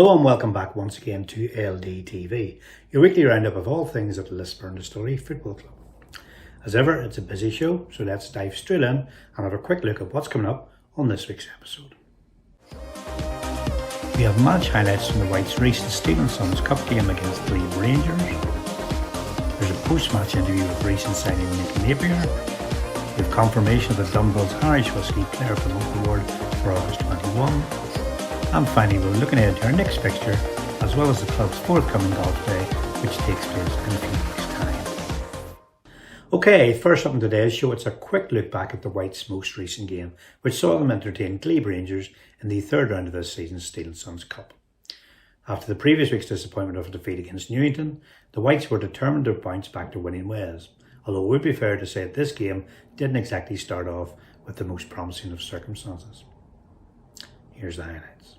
Hello and welcome back once again to LDTV, your weekly roundup of all things at the Lisburn Distillery Football Club. As ever, it's a busy show, so let's dive straight in and have a quick look at what's coming up on this week's episode. We have match highlights from the Whites' recent Steel & Sons Cup game against Glebe Rangers. There's a post-match interview with recent signing Nick Napier. We have confirmation of the Dunvilles Whiskey Player Promote Award for August 21. And finally, we're looking ahead to our next fixture, as well as the club's forthcoming golf day, which takes place in a few weeks' time. Okay, first up in today's show, it's a quick look back at the Whites' most recent game, which saw them entertain Glebe Rangers in the third round of this season's Steel & Sons Cup. After the previous week's disappointment of a defeat against Newington, the Whites were determined to bounce back to winning ways, although it would be fair to say that this game didn't exactly start off with the most promising of circumstances. Here's the highlights.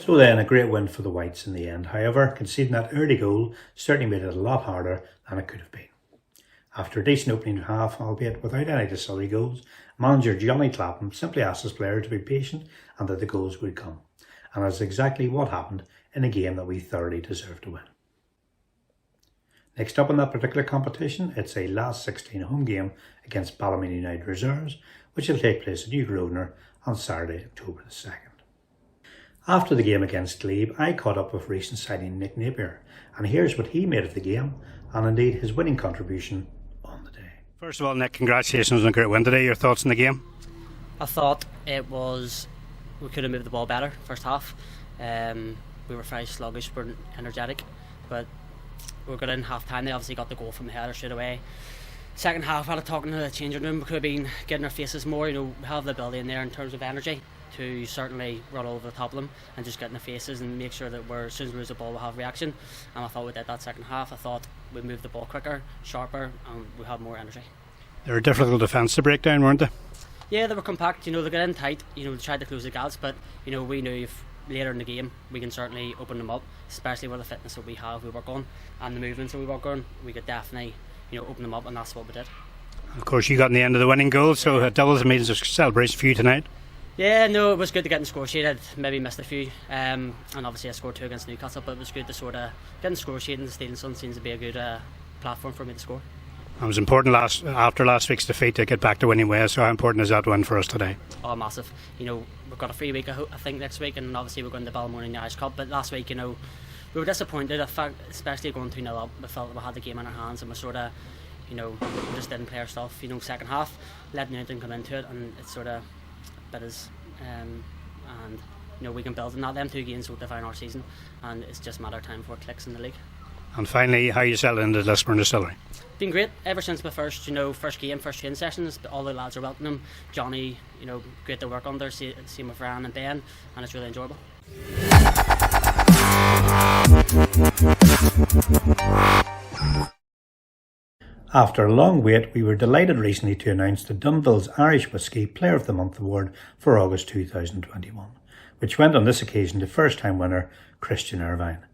So then, a great win for the Whites in the end. However, conceding that early goal certainly made it a lot harder than it could have been. After a decent opening half, albeit without any Distillery goals, manager Johnny Clapham simply asked his player to be patient and that the goals would come. And that's exactly what happened in a game that we thoroughly deserved to win. Next up in that particular competition, it's a last 16 home game against Ballymena United Reserves, which will take place at New Grosvenor on Saturday, October the 2nd. After the game against Glebe, I caught up with recent signing Nick Napier, and here's what he made of the game, and indeed his winning contribution on the day. First of all, Nick, congratulations on a great win today. Your thoughts on the game? I thought we could have moved the ball better first half. We were very sluggish, weren't energetic, but we got in half time. They obviously got the goal from the header straight away. Second half, I had a talking to the changing room. We could have been getting our faces more. We have the ability in there in terms of energy to certainly run over the top of them and just get in their faces and make sure that as soon as we lose the ball, we'll have reaction. And I thought we did that second half. I thought we moved the ball quicker, sharper, and we had more energy. They were a difficult defence to break down, weren't they? Yeah, they were compact. They got in tight. They tried to close the gaps, but we knew if later in the game we can certainly open them up, especially with the fitness that we work on and the movements that we work on. We could definitely open them up, and that's what we did. Of course, you got in the end of the winning goal, so it doubles the means of celebration for you tonight. Yeah, no, it was good to get in the score sheet. I'd maybe missed a few, and obviously I scored 2 against Newcastle, but it was good to sort of get in the score sheet, and the Steel and Sun seems to be a good platform for me to score. It was important after last week's defeat to get back to winning ways, so how important is that win for us today? Oh, massive. We've got a free week, I think, next week, and obviously we're going to Balmore in the Irish Cup, but last week, we were disappointed, especially going 2-0 up. We felt that we had the game in our hands, and we sort of, we just didn't play our stuff. Second half, let Newton come into it, and it sort of bit us. And we can build on that. Them 2 games will define our season, and it's just a matter of time before it clicks in the league. And finally, how you settled into Lisburn Distillery? Been great ever since my first game, first training sessions. All the lads are welcoming. Johnny, great to work under. Same with Ryan and Ben, and it's really enjoyable. After a long wait, we were delighted recently to announce the Dunvilles Irish Whiskey Player of the Month award for August 2021, which went on this occasion to first-time winner Christian Irvine.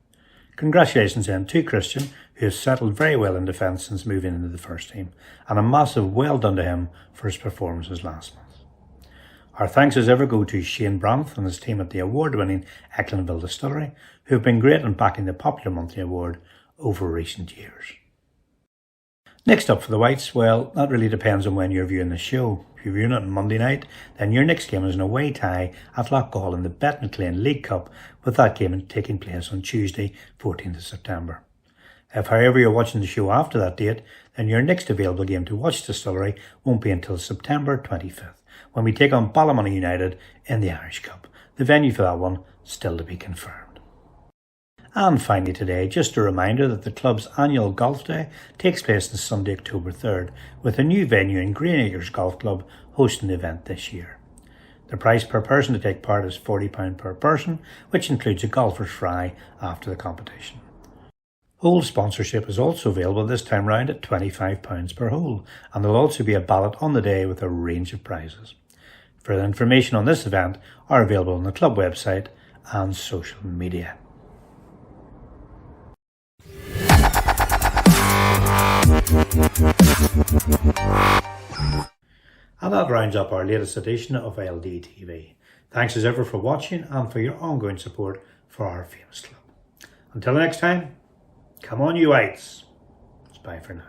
Congratulations then to Christian, who has settled very well in defence since moving into the first team, and a massive well done to him for his performances last month. Our thanks as ever go to Shane Branth and his team at the award-winning Ecklandville Distillery, who have been great in backing the popular monthly award over recent years. Next up for the Whites, well, that really depends on when you're viewing the show. If you're viewing it on Monday night, then your next game is an away tie at Loughgall in the Betnaclean League Cup, with that game taking place on Tuesday, 14th of September. If, however, you're watching the show after that date, then your next available game to watch Distillery won't be until September 25th, when we take on Ballymena United in the Irish Cup. The venue for that one still to be confirmed. And finally today, just a reminder that the club's annual golf day takes place on Sunday, October 3rd, with a new venue in Greenacres Golf Club hosting the event this year. The price per person to take part is £40 per person, which includes a golfer's fry after the competition. Hole sponsorship is also available this time round at £25 per hole, and there will also be a ballot on the day with a range of prizes. Further information on this event are available on the club website and social media. And that rounds up our latest edition of LDTV. Thanks as ever for watching and for your ongoing support for our famous club. Until next time, come on you Whites. It's bye for now.